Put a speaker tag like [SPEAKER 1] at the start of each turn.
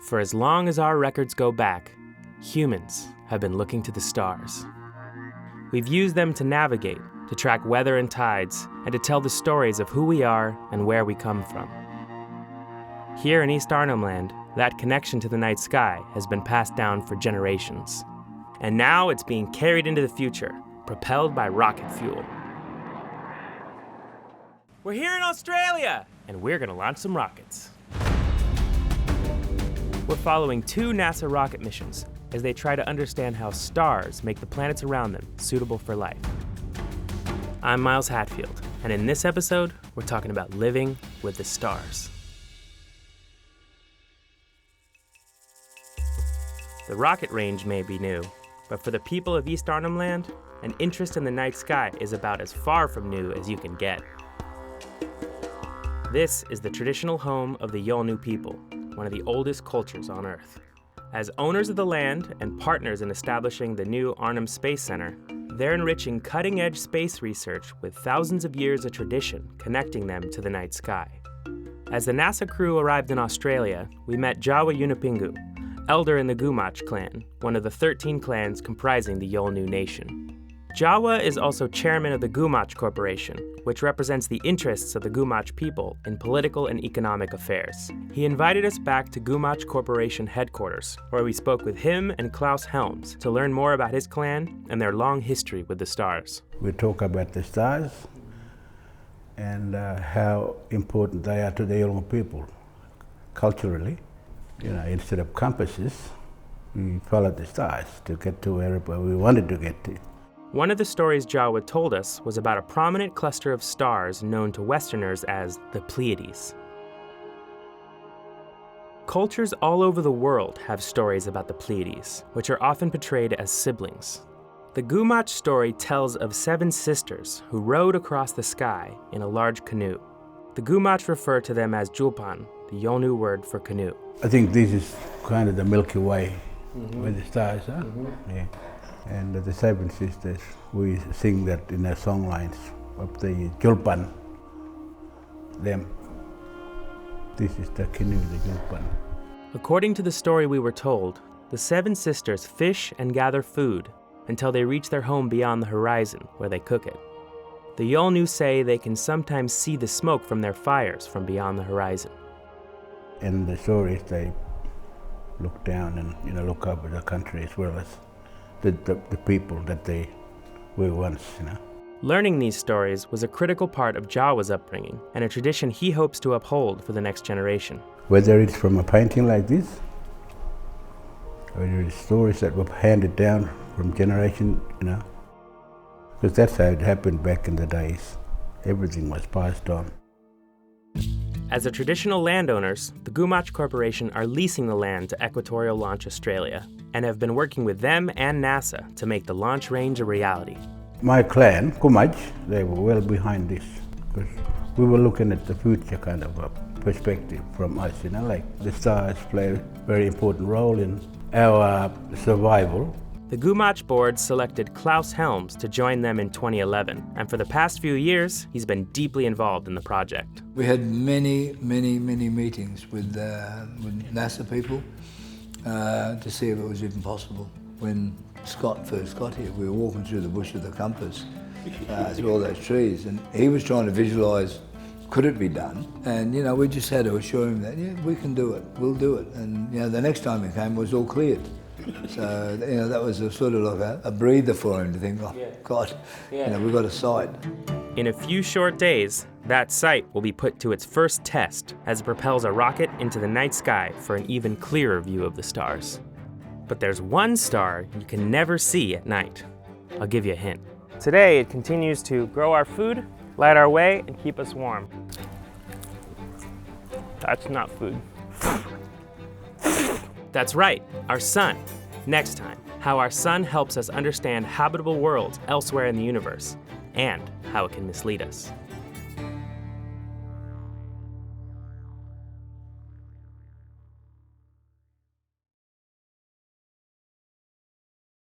[SPEAKER 1] For as long as our records go back, humans have been looking to the stars. We've used them to navigate, to track weather and tides, and to tell the stories of who we are and where we come from. Here in East Arnhem Land, that connection to the night sky has been passed down for generations. And now it's being carried into the future, propelled by rocket fuel. We're here in Australia, and we're gonna launch some rockets. We're following 2 NASA rocket missions as they try to understand how stars make the planets around them suitable for life. I'm Miles Hatfield, and in this episode, we're talking about living with the stars. The rocket range may be new, but for the people of East Arnhem Land, an interest in the night sky is about as far from new as you can get. This is the traditional home of the Yolngu people, one of the oldest cultures on Earth. As owners of the land and partners in establishing the new Arnhem Space Center, they're enriching cutting-edge space research with thousands of years of tradition connecting them to the night sky. As the NASA crew arrived in Australia, we met Jawa Yunupingu, elder in the Gumatj clan, one of the 13 clans comprising the Yolngu nation. Jawa is also chairman of the Gumatj Corporation, which represents the interests of the Gumatj people in political and economic affairs. He invited us back to Gumatj Corporation headquarters, where we spoke with him and Klaus Helms to learn more about his clan and their long history with the stars.
[SPEAKER 2] We talk about the stars and how important they are to the Yolngu people culturally. Instead of compasses, we followed the stars to get to wherever we wanted to get to.
[SPEAKER 1] One of the stories Jawa told us was about a prominent cluster of stars known to Westerners as the Pleiades. Cultures all over the world have stories about the Pleiades, which are often portrayed as siblings. The Gumatj story tells of 7 sisters who rowed across the sky in a large canoe. The Gumatj refer to them as Julpan, the Yolngu word for canoe.
[SPEAKER 2] I think this is kind of the Milky Way with the stars, huh? Yeah. And the 7 sisters, we sing that in our song lines of the Julpan, them. This is the canoe, the Julpan.
[SPEAKER 1] According to the story we were told, the 7 sisters fish and gather food until they reach their home beyond the horizon where they cook it. The Yolngu say they can sometimes see the smoke from their fires from beyond the horizon.
[SPEAKER 2] In the stories, they look down and look up at the country as well as the people that they were once.
[SPEAKER 1] Learning these stories was a critical part of Jawa's upbringing and a tradition he hopes to uphold for the next generation.
[SPEAKER 2] Whether it's from a painting like this, or it's stories that were handed down from generation, because that's how it happened back in the days. Everything was passed on.
[SPEAKER 1] As the traditional landowners, the Gumatj Corporation are leasing the land to Equatorial Launch Australia and have been working with them and NASA to make the launch range a reality.
[SPEAKER 2] My clan, Gumatj, they were well behind this because we were looking at the future kind of a perspective from us, like the stars play a very important role in our survival.
[SPEAKER 1] The Gumatj board selected Klaus Helms to join them in 2011, and for the past few years, he's been deeply involved in the project.
[SPEAKER 3] We had many meetings with NASA people to see if it was even possible. When Scott first got here, we were walking through the bush with the compass, through all those trees, and he was trying to visualise, could it be done? And we just had to assure him that, yeah, we can do it, we'll do it. And the next time he came, it was all cleared. So that was a sort of like a breather for him to think, God, we've got a site.
[SPEAKER 1] In a few short days, that site will be put to its first test as it propels a rocket into the night sky for an even clearer view of the stars. But there's one star you can never see at night. I'll give you a hint. Today, it continues to grow our food, light our way, and keep us warm. That's not food. That's right, our sun. Next time, how our sun helps us understand habitable worlds elsewhere in the universe, and how it can mislead us.